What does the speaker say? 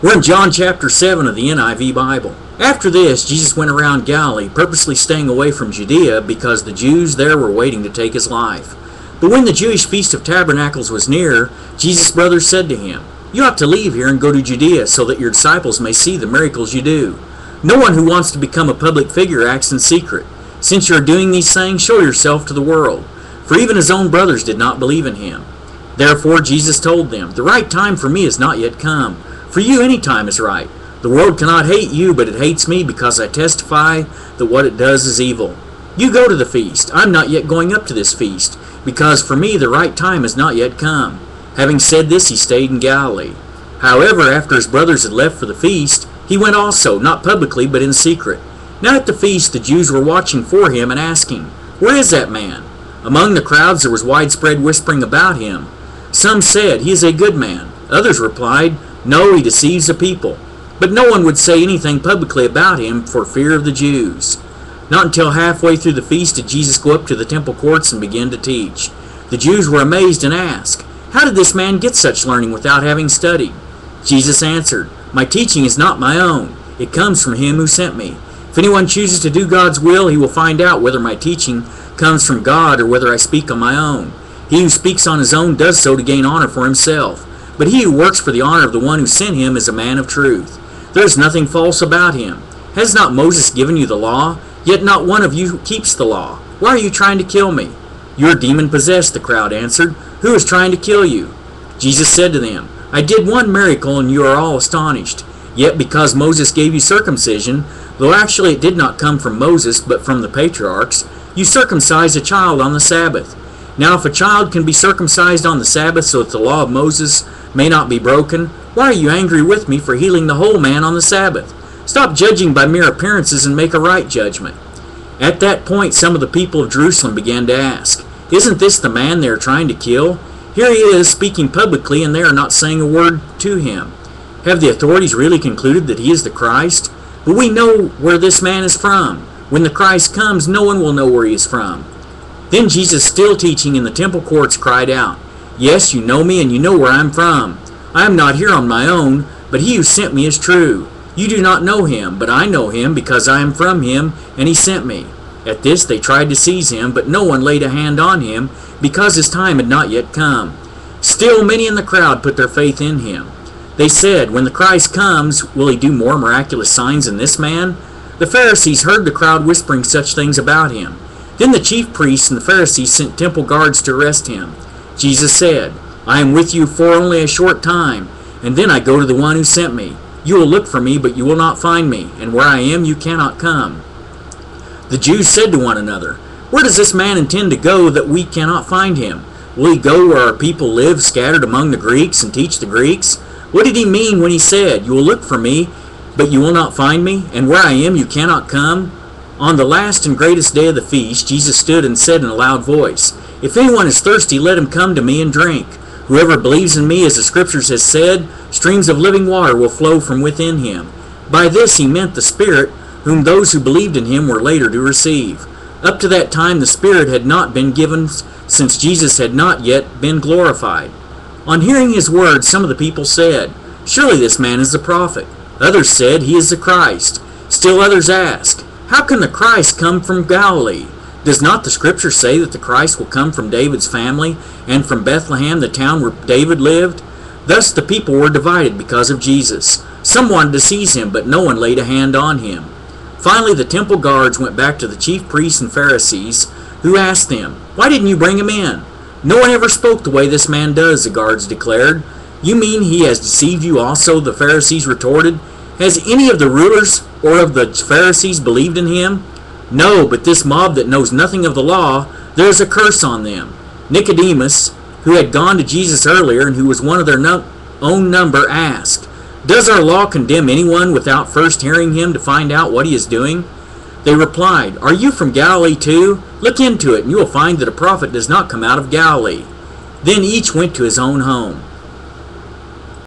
We're in John chapter 7 of the NIV Bible. After this, Jesus went around Galilee, purposely staying away from Judea because the Jews there were waiting to take his life. But when the Jewish Feast of Tabernacles was near, Jesus' brothers said to him, "You ought to leave here and go to Judea so that your disciples may see the miracles you do. No one who wants to become a public figure acts in secret. Since you are doing these things, show yourself to the world." For even his own brothers did not believe in him. Therefore Jesus told them, "The right time for me is not yet come. For you any time is right. The world cannot hate you, but it hates me because I testify that what it does is evil. You go to the feast. I'm not yet going up to this feast, because for me the right time has not yet come." Having said this, he stayed in Galilee. However, after his brothers had left for the feast, he went also, not publicly, but in secret. Now at the feast the Jews were watching for him and asking, "Where is that man?" Among the crowds there was widespread whispering about him. Some said, "He is a good man." Others replied, "No, he deceives the people." But no one would say anything publicly about him for fear of the Jews. Not until halfway through the feast did Jesus go up to the temple courts and begin to teach. The Jews were amazed and asked, "How did this man get such learning without having studied?" Jesus answered, "My teaching is not my own. It comes from him who sent me. If anyone chooses to do God's will, he will find out whether my teaching comes from God or whether I speak on my own. He who speaks on his own does so to gain honor for himself. But he who works for the honor of the one who sent him is a man of truth. There is nothing false about him. Has not Moses given you the law? Yet not one of you keeps the law. Why are you trying to kill me?" "You are demon-possessed," the crowd answered. "Who is trying to kill you?" Jesus said to them, "I did one miracle and you are all astonished. Yet because Moses gave you circumcision, though actually it did not come from Moses but from the patriarchs, you circumcised a child on the Sabbath. Now if a child can be circumcised on the Sabbath so that the law of Moses may not be broken, why are you angry with me for healing the whole man on the Sabbath? Stop judging by mere appearances and make a right judgment." At that point some of the people of Jerusalem began to ask, "Isn't this the man they are trying to kill? Here he is speaking publicly and they are not saying a word to him. Have the authorities really concluded that he is the Christ? But we know where this man is from. When the Christ comes, no one will know where he is from." Then Jesus, still teaching in the temple courts, cried out, "Yes, you know me and you know where I am from. I am not here on my own, but he who sent me is true. You do not know him, but I know him because I am from him and he sent me." At this they tried to seize him, but no one laid a hand on him because his time had not yet come. Still many in the crowd put their faith in him. They said, "When the Christ comes, will he do more miraculous signs than this man?" The Pharisees heard the crowd whispering such things about him. Then the chief priests and the Pharisees sent temple guards to arrest him. Jesus said, "I am with you for only a short time, and then I go to the one who sent me. You will look for me, but you will not find me, and where I am you cannot come." The Jews said to one another, "Where does this man intend to go that we cannot find him? Will he go where our people live, scattered among the Greeks, and teach the Greeks? What did he mean when he said, 'You will look for me, but you will not find me, and where I am you cannot come'?" On the last and greatest day of the feast, Jesus stood and said in a loud voice, "If anyone is thirsty, let him come to me and drink. Whoever believes in me, as the Scriptures has said, streams of living water will flow from within him." By this he meant the Spirit, whom those who believed in him were later to receive. Up to that time the Spirit had not been given, since Jesus had not yet been glorified. On hearing his words, some of the people said, "Surely this man is the prophet." Others said, "He is the Christ." Still others asked, "How can the Christ come from Galilee? Does not the Scripture say that the Christ will come from David's family and from Bethlehem, the town where David lived?" Thus the people were divided because of Jesus. Some wanted to seize him, but no one laid a hand on him. Finally the temple guards went back to the chief priests and Pharisees, who asked them, "Why didn't you bring him in?" "No one ever spoke the way this man does," the guards declared. "You mean he has deceived you also?" the Pharisees retorted. "Has any of the rulers or of the Pharisees believed in him?" "No, but this mob that knows nothing of the law, there is a curse on them." Nicodemus, who had gone to Jesus earlier and who was one of their own number, asked, "Does our law condemn anyone without first hearing him to find out what he is doing?" They replied, "Are you from Galilee too? Look into it, and you will find that a prophet does not come out of Galilee." Then each went to his own home.